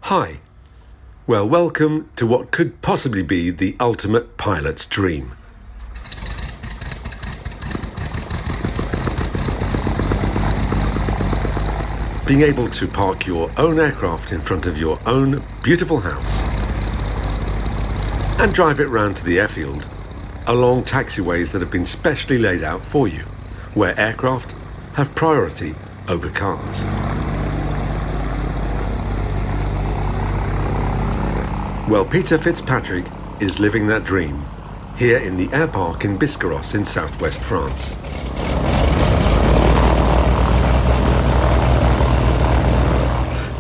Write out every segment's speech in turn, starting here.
Hi. Well, welcome to what could possibly be the ultimate pilot's dream. Being able to park your own aircraft in front of your own beautiful house and drive it round to the airfield along taxiways that have been specially laid out for you, where aircraft have priority over cars. Well, Peter Fitzpatrick is living that dream here in the air park in Biscarrosse in southwest France.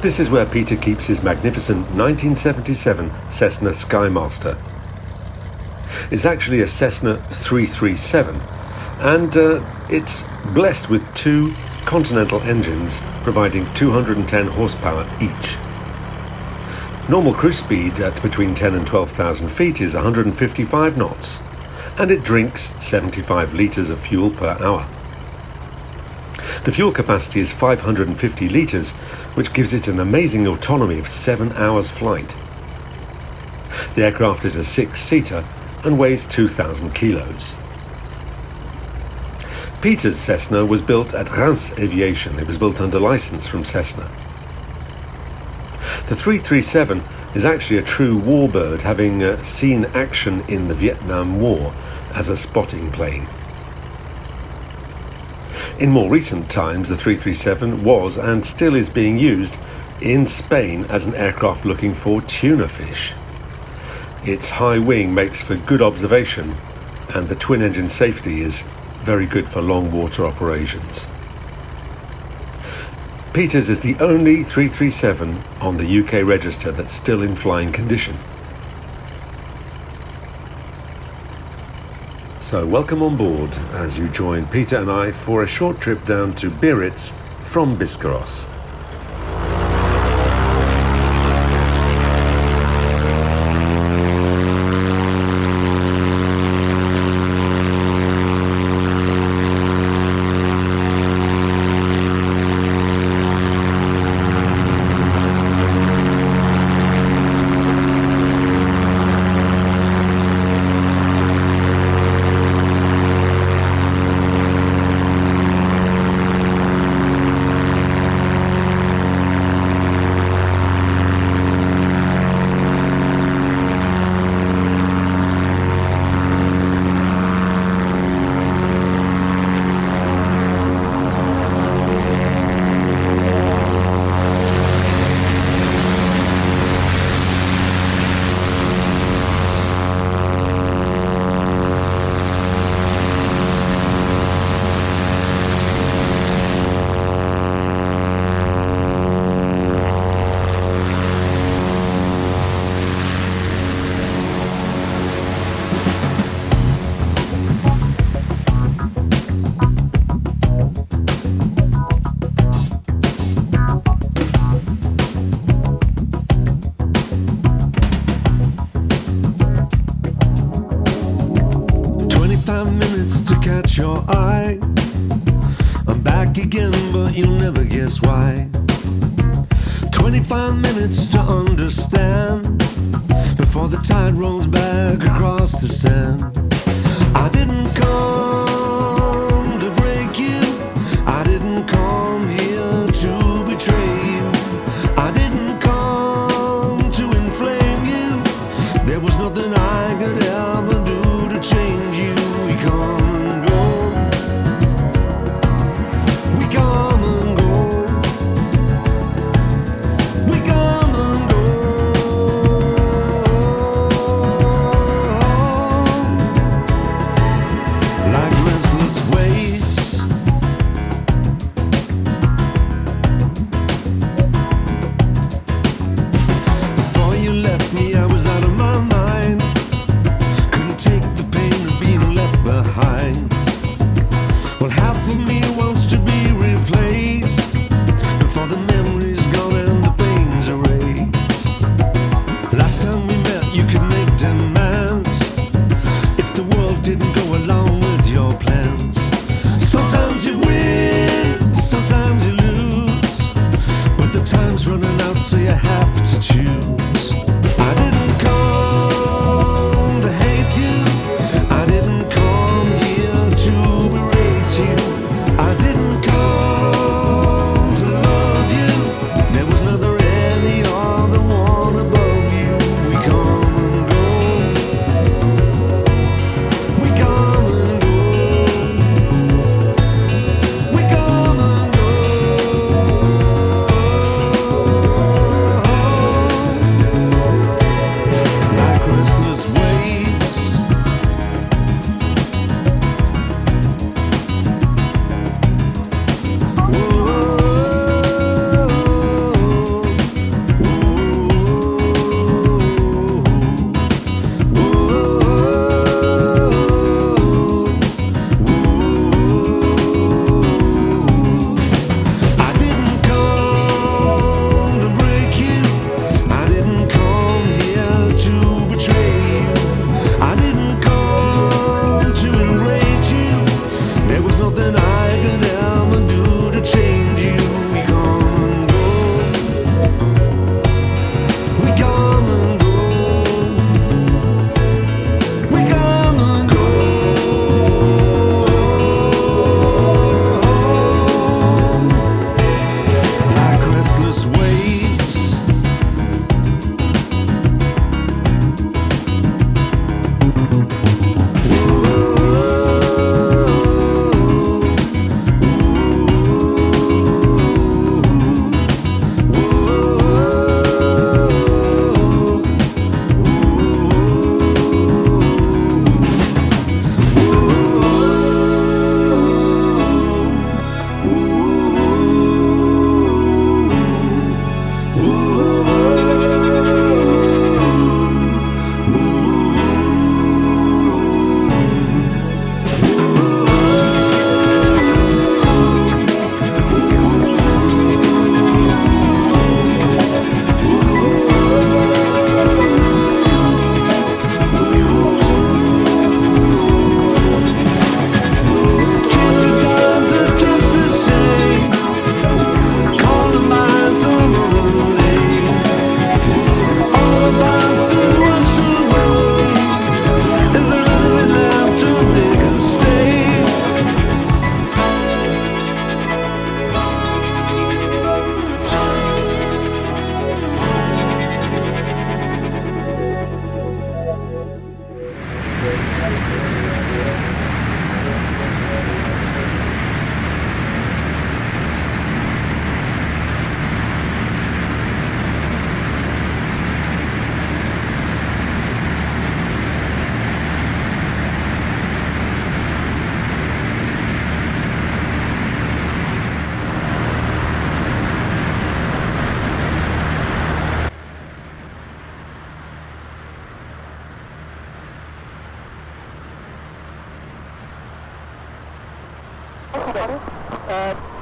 This is where Peter keeps his magnificent 1977 Cessna Skymaster. It's actually a Cessna 337, and it's blessed with two Continental engines providing 210 horsepower each. Normal cruise speed at between 10 and 12,000 feet is 155 knots, and it drinks 75 litres of fuel per hour. The fuel capacity is 550 litres, which gives it an amazing autonomy of 7 hours flight. The aircraft is a 6-seater and weighs 2,000 kilos. Peter's Cessna was built at Reims Aviation. It was built under license from Cessna. The 337 is actually a true warbird, having seen action in the Vietnam War as a spotting plane. In more recent times, the 337 was and still is being used in Spain as an aircraft looking for tuna fish. Its high wing makes for good observation, and the twin-engine safety is very good for long water operations. Peter's is the only 337 on the UK register that's still in flying condition. So welcome on board as you join Peter and I for a short trip down to Biarritz from Biscarrosse. Your eye, I'm back again, but you'll never guess why. 25 minutes to understand before the tide rolls back across the sand. I didn't come to break you, I didn't come here to betray you, I didn't come to inflame you. There was nothing I could ever do to change you. We come and go, we come and go, we come and go. Like restless waves, before you left me I was out of my mind. Couldn't take the pain of being left behind. Well, half of me wants to be replaced before the memory's gone and the pain's erased. Last time we met you could make demands if the world didn't go along with your plans. Sometimes you win, sometimes you lose, but the time's running out so you have to choose.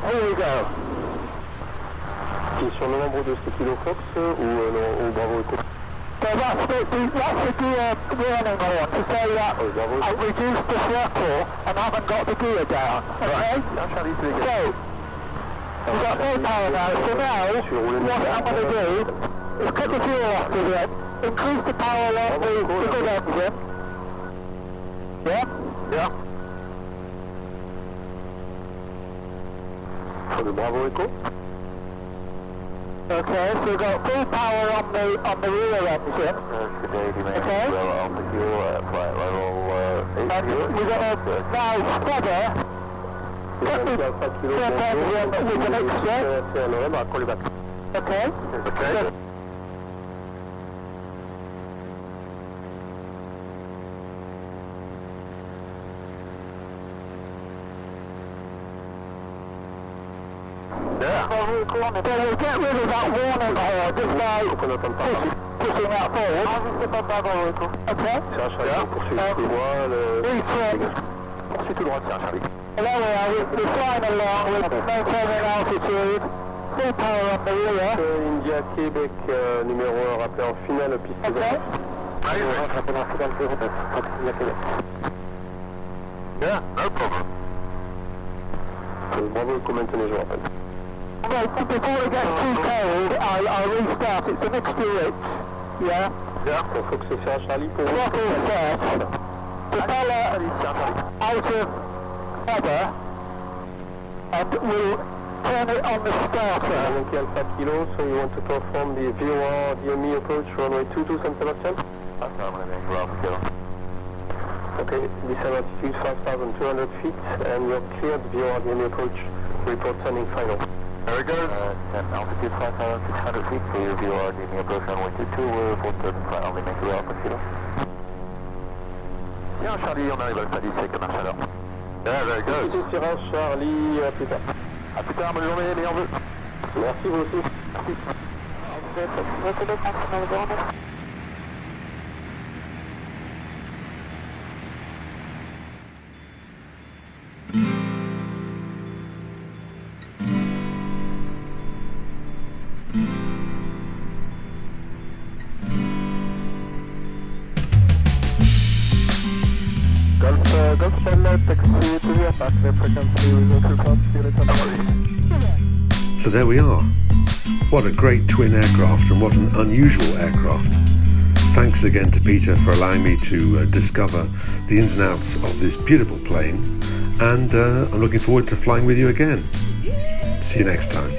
Here we go. Sur le nombre de ce kilo Fox ou Bravo Echo? So that's the gear warning horn to say that I've reduced the throttle and haven't got the gear down. Okay? So, we've got no power now. So now, what I'm going to do is cut the fuel off to the end, increase the power on the good engine. Yeah? Yeah. For the Bravo Echo? Okay, so we've got full power on the rear engine. Okay. On the fuel, flight level 8 And we're going to now feather, cut the front engine with an extra. Okay. Okay. Yeah. So we'll get rid of that warning horn just by pushing that forward. Okay. Poursuis tout droit, c'est un Charlie. There we are, we're flying along with maintaining altitude, full power on the rear. India, Québec, numéro 1, rappelé en finale, piste. Okay. Yeah, no problem. Bravo, comment tenez, je rappelle. Well, before it gets too cold, I'll restart. It's a mixture rich. Yeah? Yeah, il faut que ce soit un Charlie pour... Throttle set. Propeller out of feather. And we'll turn it on the starter. Yankee Alpha Kilo, so you want to perform the VOR DME approach runway 22 San Sebastian? That's what I'm going to make Alpha Kilo. Okay, descent altitude 5,200 feet, and you're cleared VOR DME approach. Report sending final. There it goes. Altitude 5,600 feet for your VOR DME approach runway 22. We'll report turning final. Make Alpha Kilo. Yeah, Charlie, on arrive à Alpha 10, c'est comme un chaleur. Yeah, there it goes. C'est tirage Charlie, à plus tard. À plus tard, bonne journée, meilleurs vœux. Merci vous aussi. Golf taxi to the attack, the frequency will go to So there we are. What a great twin aircraft and what an unusual aircraft. Thanks again to Peter for allowing me to discover the ins and outs of this beautiful plane, and I'm looking forward to flying with you again. See you next time.